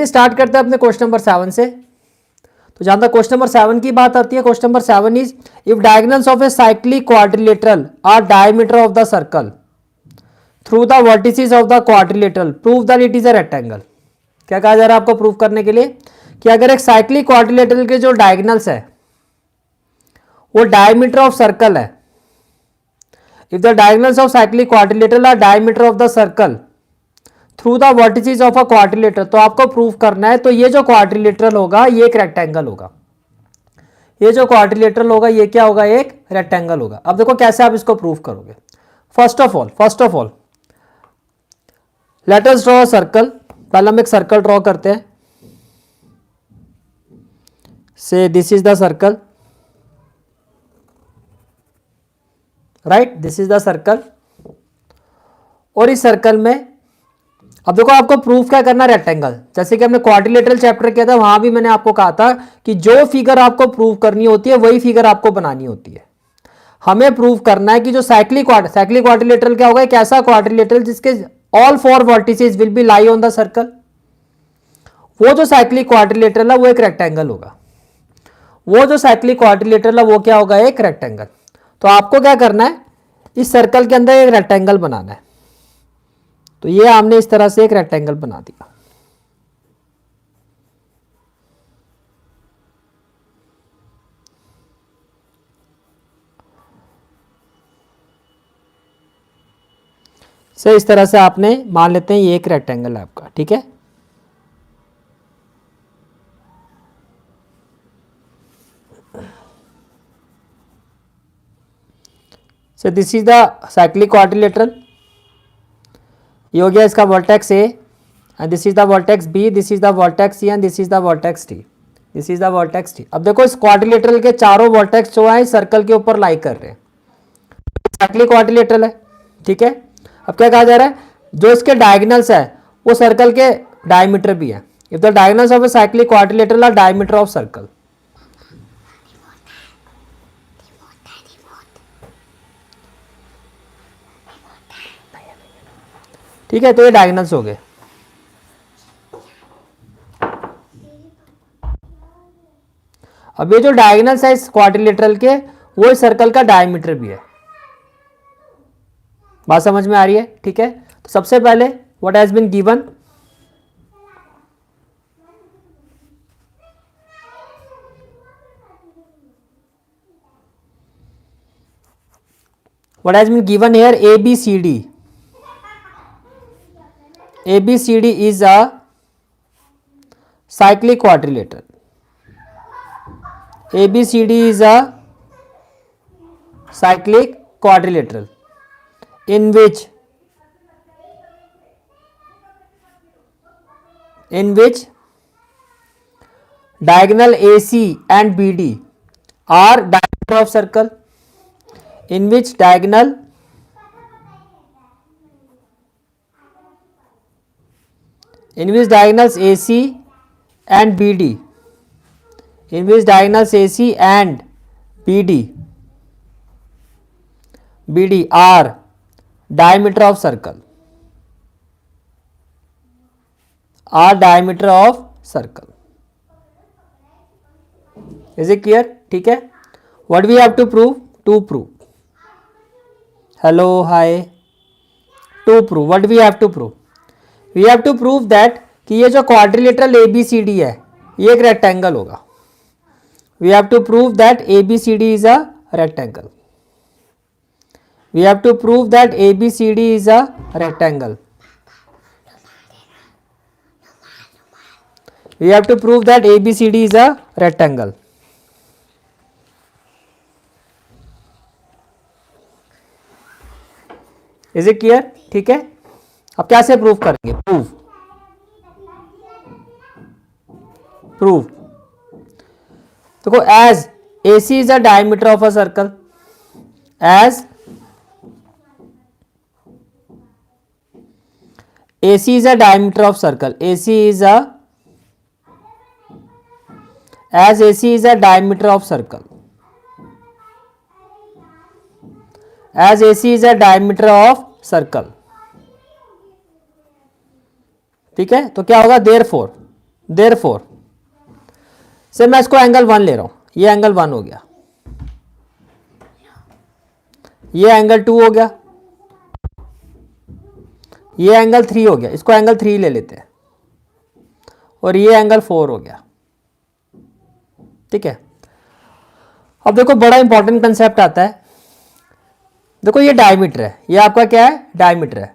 Start करते हैं अपने क्वेश्चन नंबर 7 से। तो जहां तक क्वेश्चन नंबर 7 की बात आती है, question number 7 is if diagonals of a cyclic quadrilateral are diameter of the circle through the vertices of the quadrilateral prove that it is a rectangle. क्या कहा जा रहा है आपको प्रूव करने के लिए कि अगर एक साइक्लिक क्वाड्रिलेटरल के जो डायगोनल्स है वो डायमीटर ऑफ सर्कल है, if the diagonals of cyclic quadrilateral are diameter of the circle through the vertices of a quadrilateral, तो आपको प्रूव करना है तो ये जो क्वाड्रिलेटरल होगा ये एक रेक्टेंगल होगा, ये जो क्वाड्रिलेटरल होगा ये क्या होगा, एक रेक्टेंगल होगा। अब देखो कैसे आप इसको प्रूव करोगे। First of all let us draw a circle. पहले हम एक सर्कल ड्रॉ करते हैं। से this is the circle, right, this is the circle. और इस सर्कल में अब देखो आपको प्रूफ क्या करना, रेक्टेंगल। जैसे कि हमने क्वाड्रिलेटरल चैप्टर किया था, वहां भी मैंने आपको कहा था कि जो फिगर आपको प्रूव करनी होती है वही फिगर आपको बनानी होती है। हमें प्रूव करना है कि जो साइक्लिक क्वाड्रिलेटरल क्या होगा, एक ऐसा क्वाड्रिलेटरल जिसके all four vertices will be lie on the circle. वो जो साइक्लिक क्वाड्रिलेटरल है वो एक रेक्टेंगल होगा, वो जो साइक्लिक क्वाड्रिलेटरल है वो क्या होगा, एक रेक्टेंगल। तो आपको क्या करना है, इस सर्कल के अंदर एक रेक्टेंगल बनाना है। तो ये हमने इस तरह से एक रेक्टेंगल बना दिया। इस तरह से आपने मान लेते हैं ये एक रेक्टेंगल है आपका, ठीक है। So this is the cyclic quadrilateral. ये हो गया इसका vertex A and this is the vertex B, this is the vertex C and this is the vertex D, this is the vertex D. अब देखो इस क्वाड्रिलेटरल के चारों vertex जो है सर्कल के ऊपर लाई कर रहे हैं, साइक्लिक क्वाड्रिलेटरल है, ठीक है। अब क्या कहा जा रहा है, जो इसके डायगोनल्स है वो सर्कल के डायमीटर भी है। If the diagonals of a cyclic quadrilateral are diameter of circle, ठीक है। तो ये डायगोनल्स हो गए। अब ये जो डायगोनल्स है इस क्वाड्रिलेटरल के वो इस सर्कल का डायमीटर भी है। बात समझ में आ रही है, ठीक है। तो सबसे पहले what has been given, what has been given here, ABCD. ABCD is a cyclic quadrilateral. ABCD is a cyclic quadrilateral in which diagonal AC and BD are diameter of circle, in which diagonals AC and BD, in which diagonals AC and BD are diameter of circle, are diameter of circle. Is it clear? ठीक है। What we have to prove? To prove, hello, hi, to prove what we have to prove, we have to prove that कि ये जो quadrilateral ABCD है ये एक rectangle होगा। we have to prove that ABCD is a rectangle, we have to prove that ABCD is a rectangle, we have to prove that ABCD is a rectangle. Is it clear? ठीक है। अब कैसे prove करेंगे, prove देखो, as AC is a diameter of a circle, as AC is a diameter of circle, AC is a, as AC is a diameter of circle, as AC is a diameter of circle, ठीक है। तो क्या होगा, therefore therefore से मैं इसको angle 1 ले रहा हूं, ये एंगल 1 हो गया, ये एंगल 2 हो गया, ये एंगल 3 हो गया, इसको एंगल 3 ले लेते हैं, और ये एंगल 4 हो गया। ठीक है, अब देखो बड़ा इंपॉर्टेंट कंसेप्ट आता है। देखो ये डायमीटर है, ये आपका क्या है, डायमीटर है,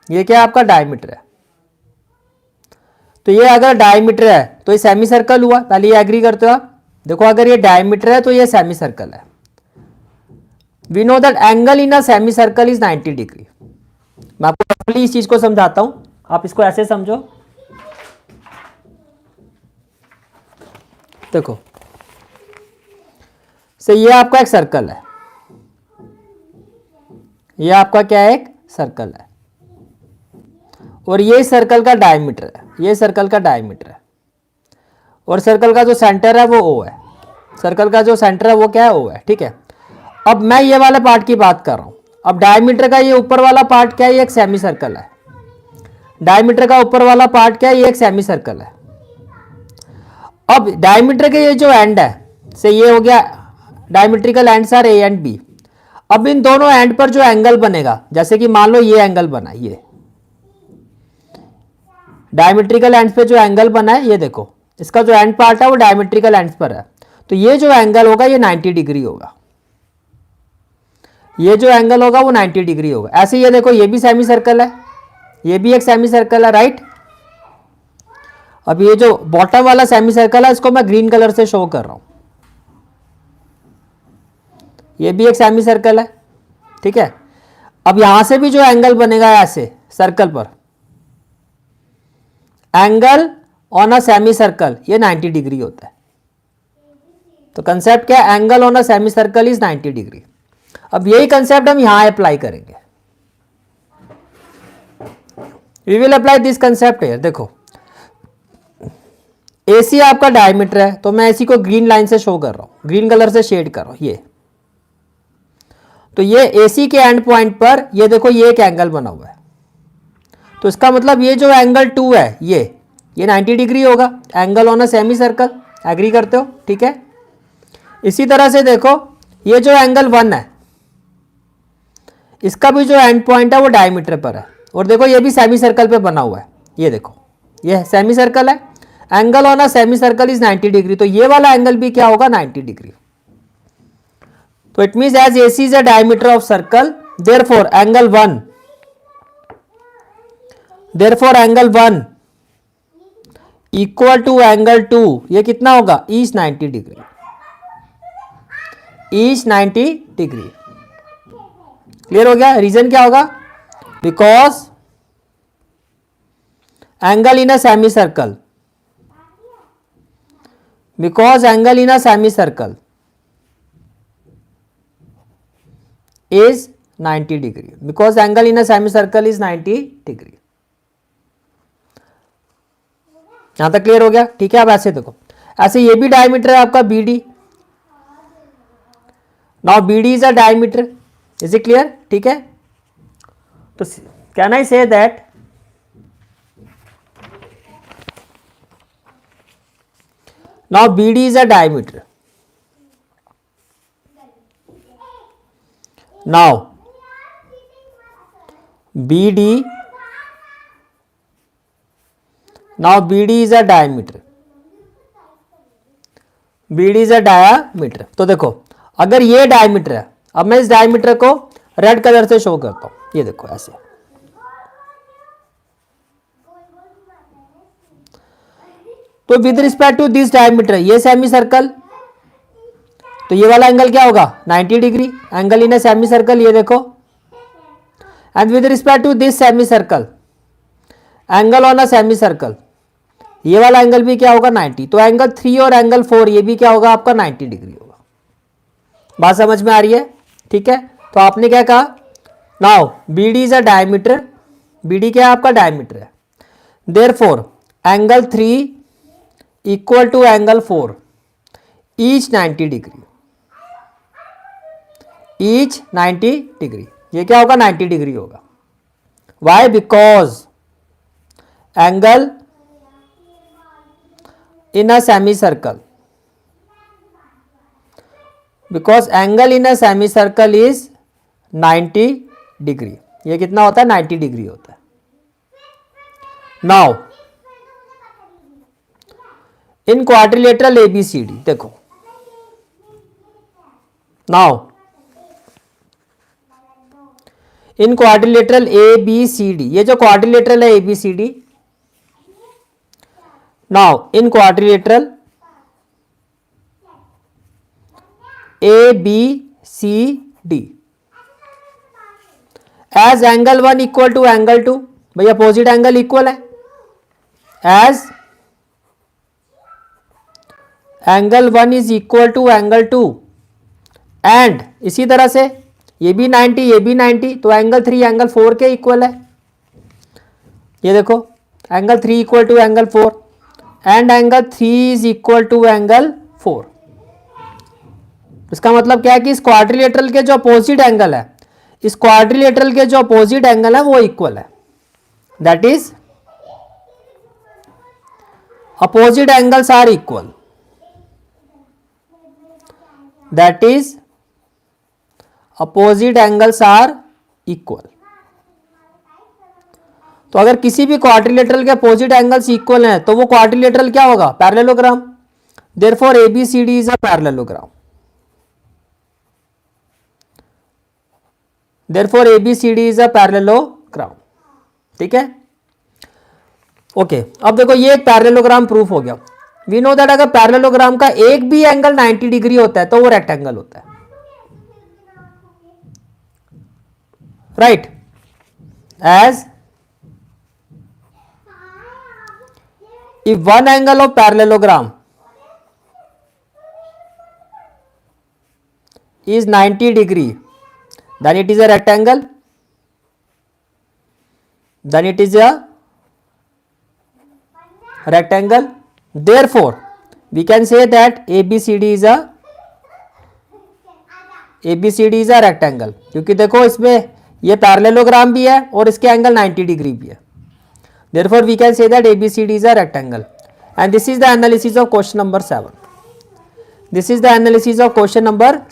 ये क्या है आपका डायमीटर है। तो ये अगर डायमीटर है तो ये सेमी सर्कल हुआ, पहले ये एग्री करते हो आप। देखो अगर ये डायमीटर है तो ये सेमी सर्कल है। We know that angle in a semicircle is 90 degree. मैं आपको रफली इस चीज को समझाता हूं, आप इसको ऐसे समझो। देखो से ये आपका एक सर्कल है, ये आपका क्या है, एक सर्कल है, और ये सर्कल का डायमीटर है, ये सर्कल का डायमीटर है, और सर्कल का जो सेंटर है वो ओ है, सर्कल का जो सेंटर है वो क्या है, ओ है। ठीक है, अब मैं ये वाले पार्ट की बात कर रहा हूं। अब डायमीटर का ये ऊपर वाला पार्ट क्या है, ये एक सेमी सर्कल है। डायमीटर का ऊपर वाला पार्ट क्या है, ये एक सेमी सर्कल है। अब डायमीटर के ये जो एंड है से ये हो गया, diametrical ends are A and B. अब इन दोनों एंड पर जो एंगल बनेगा, जैसे कि मान लो ये एंगल बना, ये डायमीट्रिकल एंड्स पे जो एंगल बना है, ये देखो इसका जो एंड पार्ट है वो डायमीट्रिकल एंड्स पर है, तो ये जो एंगल होगा ये 90 डिग्री होगा, ये जो एंगल होगा वो 90 डिग्री होगा। ऐसे ये देखो ये भी सेमी सर्कल है, ये भी एक सेमी सर्कल है, राइट। अब ये जो बॉटम वाला सेमी सर्कल है इसको मैं ग्रीन कलर से शो कर रहा हूं, ये भी एक सेमी सर्कल है। ठीक है, अब यहां से भी जो एंगल बनेगा ऐसे सर्कल पर, angle on a semicircle, ये 90 डिग्री होता है। तो कंसेप्ट क्या है, angle on a semicircle is 90 degree. अब यही कंसेप्ट हम यहां अप्लाई करेंगे। We will apply this concept here. देखो एसी आपका डायमीटर है, तो मैं एसी को ग्रीन लाइन से शो कर रहा हूं, ग्रीन कलर से शेड कर रहा हूं ये। तो ये एसी के एंड पॉइंट पर ये देखो ये एक एंगल बना हुआ है, तो इसका मतलब ये जो एंगल 2 है ये 90 डिग्री होगा, angle on a semicircle. Agree करते हो? ठीक है, इसी तरह से देखो ये जो एंगल 1 है इसका भी जो एंड पॉइंट है वो डायमीटर पर है, और देखो ये भी सेमी सर्कल पे बना हुआ है, ये देखो ये सेमी सर्कल है, angle on a semicircle is 90 degree, तो ये वाला एंगल भी क्या होगा, 90 डिग्री। तो it means as AC is a diameter of circle, therefore angle 1 equal to angle 2, ये कितना होगा, each 90 degree, each 90 degree. Clear हो गया? रीजन क्या होगा, because angle in a semicircle, because angle in a semicircle is 90 degree, because angle in a semicircle is 90 degree। यहां तक clear हो गया? ठीक है, अब ऐसे देखो, ऐसे ये भी डायमीटर है आपका BD। Now BD is a diameter, is it clear? ठीक है, तो can I say that now BD is a diameter। now BD is a diameter, BD is a diameter। तो देखो अगर ये डायमीटर है, अब मैं इस डायमीटर को रेड कलर से शो करता हूं, ये देखो ऐसे, तो with respect to this diameter, ये सेमी सर्कल, तो ये वाला एंगल क्या होगा, 90 degree, angle in a semicircle, ये देखो। And with respect to this semicircle, angle on a semicircle, ये वाला एंगल भी क्या होगा, 90। तो एंगल 3 और एंगल 4 ये भी क्या होगा आपका, 90 डिग्री होगा। बात समझ में आ रही है? ठीक है, तो आपने क्या कहा, now BD is a diameter, BD क्या है आपका, डायमीटर है, therefore angle 3 equal to angle 4 each 90 degree, each 90 degree, ये क्या होगा, 90 डिग्री होगा। Why? Because angle in a semicircle, because angle in a semicircle is 90 degree. ये कितना होता है? 90 डिग्री होता है. नाउ इन क्वाड्रिलेटरल ABCD देखो, नाउ इन क्वाड्रिलेटरल ABCD, ये जो क्वाड्रिलेटरल है ABCD, now in quadrilateral ABCD as angle 1 equal to angle 2, भाई अपोजिट एंगल इक्वल है, as angle 1 is equal to angle 2, and इसी तरह से ये भी 90, ये भी 90, तो एंगल 3 एंगल 4 के इक्वल है. ये देखो angle 3 equal to angle 4 and angle 3 is equal to angle 4. इसका मतलब क्या है कि इस क्वाड्रिलेटरल के जो अपोजिट एंगल है, इस क्वाड्रिलेटरल के जो अपोजिट एंगल है वो इक्वल है. That is opposite angles are equal. That is opposite angles are equal. तो अगर किसी भी क्वाड्रिलेटरल के अपोजिट एंगल्स इक्वल हैं तो वो क्वाड्रिलेटरल क्या होगा? Parallelogram. Therefore ABCD is a parallelogram. Therefore ABCD is a parallelogram. ठीक है, ओके. अब देखो ये एक पैरेललोग्राम प्रूफ हो गया. वी नो दैट अगर पैरेललोग्राम का एक भी एंगल 90 डिग्री होता है तो वो रेक्टेंगल होता है. Right, as if one angle of parallelogram is 90 degree, then it is a rectangle, then it is a rectangle. Therefore we can say that ABCD is a rectangle, क्योंकि देखो इसमें ये पैरेललोग्राम भी है और इसके एंगल 90 डिग्री भी है. Therefore we can say that ABCD is a rectangle. And this is the analysis of question number 7. This is the analysis of question number